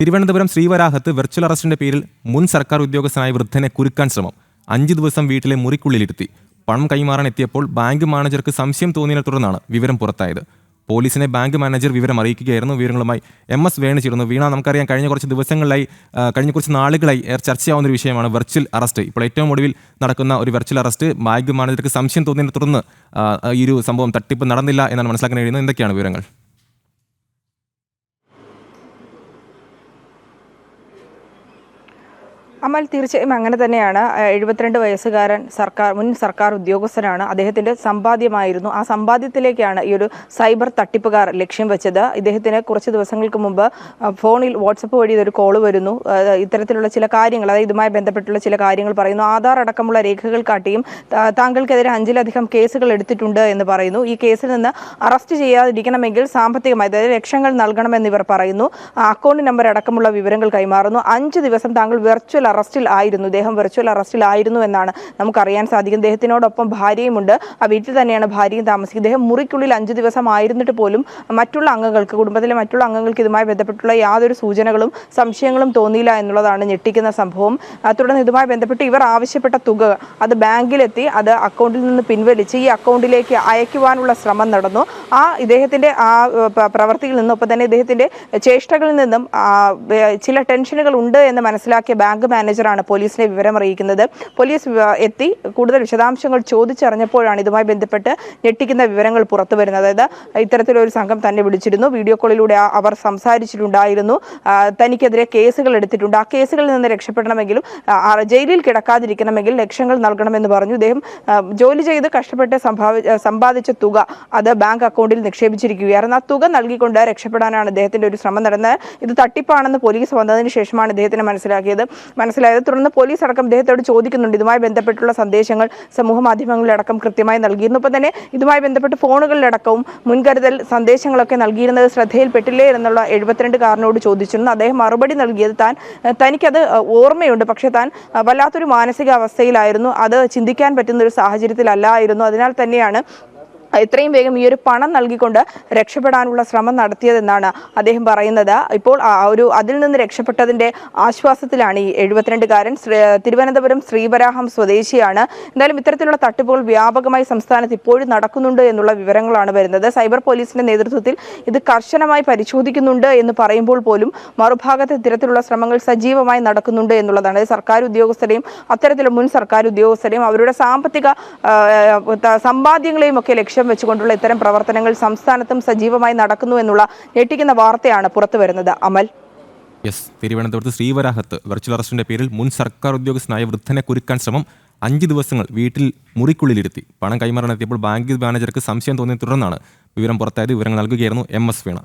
Thiruvananthapuram ശ്രീവരാഹത്ത് virtual അറസ്റ്റിന്റെ പേരിൽ മുൻ സർക്കാർ ഉദ്യോഗസ്ഥനായ വൃദ്ധനെ കുരുക്കാൻ ശ്രമം. 5 ദിവസം വീട്ടിലെ മുറിക്കുള്ളിലിരുത്തി. പണം കൈമാറാൻ എത്തിയപ്പോൾ ബാങ്ക് മാനേജർക്ക് സംശയം തോന്നിയതിനെ തുടർന്നാണ് വിവരം പുറത്തായത്. പോലീസിനെ ബാങ്ക് മാനേജർ വിവരം അറിയിക്കുകയായിരുന്നു. വിവരങ്ങളുമായി MS വേണു ചേരുന്നു. വീണ, നമുക്കറിയാം കഴിഞ്ഞ കുറച്ച് നാളുകളായി ചർച്ചയാവുന്ന ഒരു വിഷയമാണ് വെർച്വൽ അറസ്റ്റ്. ഇപ്പോൾ ഏറ്റവും ഒടുവിൽ നടക്കുന്ന ഒരു വെർച്വൽ അറസ്റ്റ് ബാങ്ക് മാനേജർക്ക് സംശയം തോന്നിയതിനെ തുടർന്ന് ഈ ഒരു സംഭവം തട്ടിപ്പ് നടന്നില്ല എന്നാണ് മനസ്സിലാക്കാൻ കഴിയുന്നത്. എന്തൊക്കെയാണ് വിവരങ്ങൾ? അമൽ, തീർച്ചയായും അങ്ങനെ തന്നെയാണ്. 72 വയസ്സുകാരൻ മുൻ സർക്കാർ ഉദ്യോഗസ്ഥനാണ്. അദ്ദേഹത്തിന്റെ സമ്പാദ്യമായിരുന്നു. ആ സമ്പാദ്യത്തിലേക്കാണ് ഈ ഒരു സൈബർ തട്ടിപ്പുകാർ ലക്ഷ്യം വെച്ചത്. ഇദ്ദേഹത്തിന് കുറച്ച് ദിവസങ്ങൾക്ക് മുമ്പ് ഫോണിൽ വാട്സപ്പ് വഴി ഇതൊരു കോള് വരുന്നു. ഇത്തരത്തിലുള്ള ചില കാര്യങ്ങൾ, അതായത് ഇതുമായി ബന്ധപ്പെട്ടുള്ള ചില കാര്യങ്ങൾ പറയുന്നു. ആധാർ അടക്കമുള്ള രേഖകൾ കാട്ടിയും താങ്കൾക്കെതിരെ 5-ലധികം കേസുകൾ എടുത്തിട്ടുണ്ട് എന്ന് പറയുന്നു. ഈ കേസിൽ നിന്ന് അറസ്റ്റ് ചെയ്യാതിരിക്കണമെങ്കിൽ സാമ്പത്തികമായി, അതായത് ലക്ഷങ്ങൾ നൽകണമെന്ന് ഇവർ പറയുന്നു. അക്കൗണ്ട് നമ്പർ അടക്കമുള്ള വിവരങ്ങൾ കൈമാറുന്നു. 5 ദിവസം താങ്കൾ വെർച്വൽ അറസ്റ്റിൽ ആയിരുന്നു. ഇദ്ദേഹം വെർച്വൽ അറസ്റ്റിൽ ആയിരുന്നു എന്നാണ് നമുക്കറിയാൻ സാധിക്കും. ഇദ്ദേഹത്തിനോടൊപ്പം ഭാര്യയുമുണ്ട്. ആ വീട്ടിൽ തന്നെയാണ് ഭാര്യയും താമസിക്കുന്നത്. ഇദ്ദേഹം മുറിക്കുള്ളിൽ 5 ദിവസം ആയിരുന്നിട്ട് പോലും കുടുംബത്തിലെ മറ്റുള്ള അംഗങ്ങൾക്ക് ഇതുമായി ബന്ധപ്പെട്ടുള്ള യാതൊരു സൂചനകളും സംശയങ്ങളും തോന്നിയില്ല എന്നുള്ളതാണ് ഞെട്ടിക്കുന്ന സംഭവം. തുടർന്ന് ഇതുമായി ബന്ധപ്പെട്ട് ഇവർ ആവശ്യപ്പെട്ട തുക അത് ബാങ്കിലെത്തി അത് അക്കൗണ്ടിൽ നിന്ന് പിൻവലിച്ച് ഈ അക്കൗണ്ടിലേക്ക് അയക്കുവാനുള്ള ശ്രമം നടന്നു. ഇദ്ദേഹത്തിന്റെ ആ പ്രവർത്തിയിൽ നിന്നും ഒപ്പം തന്നെ ഇദ്ദേഹത്തിന്റെ ചേഷ്ടകളിൽ നിന്നും ചില ടെൻഷനുകൾ ഉണ്ട് എന്ന് മനസ്സിലാക്കിയ ബാങ്ക് മാനേജറാണ് പോലീസിനെ വിവരം അറിയിക്കുന്നത്. പോലീസ് എത്തി കൂടുതൽ വിശദാംശങ്ങൾ ചോദിച്ചറിഞ്ഞപ്പോഴാണ് ഇതുമായി ബന്ധപ്പെട്ട് ഞെട്ടിക്കുന്ന വിവരങ്ങൾ പുറത്തു വരുന്നത്. അതായത് ഇത്തരത്തിലൊരു സംഘം തന്നെ വിളിച്ചിരുന്നു. വീഡിയോ കോളിലൂടെ അവർ സംസാരിച്ചിട്ടുണ്ടായിരുന്നു. തനിക്കെതിരെ കേസുകൾ എടുത്തിട്ടുണ്ട്. ആ കേസുകളിൽ നിന്ന് രക്ഷപ്പെടണമെങ്കിലും ജയിലിൽ കിടക്കാതിരിക്കണമെങ്കിൽ ലക്ഷങ്ങൾ നൽകണമെന്ന് പറഞ്ഞു. ഇദ്ദേഹം ജോലി ചെയ്ത് കഷ്ടപ്പെട്ട് സമ്പാദിച്ച തുക അത് ബാങ്ക് അക്കൗണ്ടിൽ നിക്ഷേപിച്ചിരിക്കുകയായിരുന്നു. ആ തുക നൽകിക്കൊണ്ട് രക്ഷപ്പെടാനാണ് ഇദ്ദേഹത്തിന്റെ ഒരു ശ്രമം നടന്നത്. ഇത് തട്ടിപ്പാണെന്ന് പോലീസ് വന്നതിന് ശേഷമാണ് ഇദ്ദേഹത്തിന് മനസ്സിലായത്. തുടർന്ന് പോലീസ് അടക്കം ഇദ്ദേഹത്തോട് ചോദിക്കുന്നുണ്ട്. ഇതുമായി ബന്ധപ്പെട്ടുള്ള സന്ദേശങ്ങൾ സമൂഹ മാധ്യമങ്ങളിലടക്കം കൃത്യമായി നൽകിയിരുന്നു. ഒപ്പം തന്നെ ഇതുമായി ബന്ധപ്പെട്ട് ഫോണുകളിലടക്കവും മുൻകരുതൽ സന്ദേശങ്ങളൊക്കെ നൽകിയിരുന്നത് ശ്രദ്ധയിൽപ്പെട്ടില്ലേ എന്നുള്ള 72കാരനോട് ചോദിച്ചിരുന്നു. അദ്ദേഹം മറുപടി നൽകിയത് തനിക്കത് ഓർമ്മയുണ്ട്, പക്ഷെ താൻ വല്ലാത്തൊരു മാനസികാവസ്ഥയിലായിരുന്നു, അത് ചിന്തിക്കാൻ പറ്റുന്ന ഒരു സാഹചര്യത്തിലല്ലായിരുന്നു. അതിനാൽ തന്നെയാണ് എത്രയും വേഗം ഈ ഒരു പണം നൽകിക്കൊണ്ട് രക്ഷപ്പെടാനുള്ള ശ്രമം നടത്തിയതെന്നാണ് അദ്ദേഹം പറയുന്നത്. ഇപ്പോൾ അതിൽ നിന്ന് രക്ഷപ്പെട്ടതിന്റെ ആശ്വാസത്തിലാണ് ഈ 72കാരൻ. തിരുവനന്തപുരം ശ്രീവരാഹം സ്വദേശിയാണ്. എന്തായാലും ഇത്തരത്തിലുള്ള തട്ടിപ്പുകൾ വ്യാപകമായി സംസ്ഥാനത്ത് ഇപ്പോഴും നടക്കുന്നുണ്ട് എന്നുള്ള വിവരങ്ങളാണ് വരുന്നത്. സൈബർ പോലീസിന്റെ നേതൃത്വത്തിൽ ഇത് കർശനമായി പരിശോധിക്കുന്നുണ്ട് എന്ന് പറയുമ്പോൾ പോലും മറുഭാഗത്ത് ഇത്തരത്തിലുള്ള ശ്രമങ്ങൾ സജീവമായി നടക്കുന്നുണ്ട് എന്നുള്ളതാണ്. സർക്കാർ ഉദ്യോഗസ്ഥരെയും അത്തരത്തിലുള്ള മുൻ സർക്കാർ ഉദ്യോഗസ്ഥരെയും അവരുടെ സാമ്പത്തിക സമ്പാദ്യങ്ങളെയും ഒക്കെ ലക്ഷ്യം വെച്ചുകൊണ്ടുള്ള ഇത്തരം പ്രവർത്തനങ്ങൾ സംസ്ഥാനത്തും സജീവമായി നടക്കുന്നു എന്നുള്ള ഞെട്ടിക്കുന്ന വാർത്തയാണ് പുറത്തു വരുന്നത്. അമൽ, തിരുവനന്തപുരത്ത് ശ്രീവരാഹത്ത് വെർച്വൽ അറസ്റ്റിന്റെ പേരിൽ മുൻ സർക്കാർ ഉദ്യോഗസ്ഥനായ വൃദ്ധനെ കുരുക്കാൻ ശ്രമം. 5 ദിവസങ്ങൾ വീട്ടിൽ മുറിക്കുള്ളിലിരുത്തി. പണം കൈമാറാൻ എത്തിയപ്പോൾ ബാങ്ക് മാനേജർക്ക് സംശയം തോന്നിയ തുടർന്നാണ് വിവരം പുറത്തായത്. വിവരങ്ങൾ നൽകുകയായിരുന്നു MS വേണു.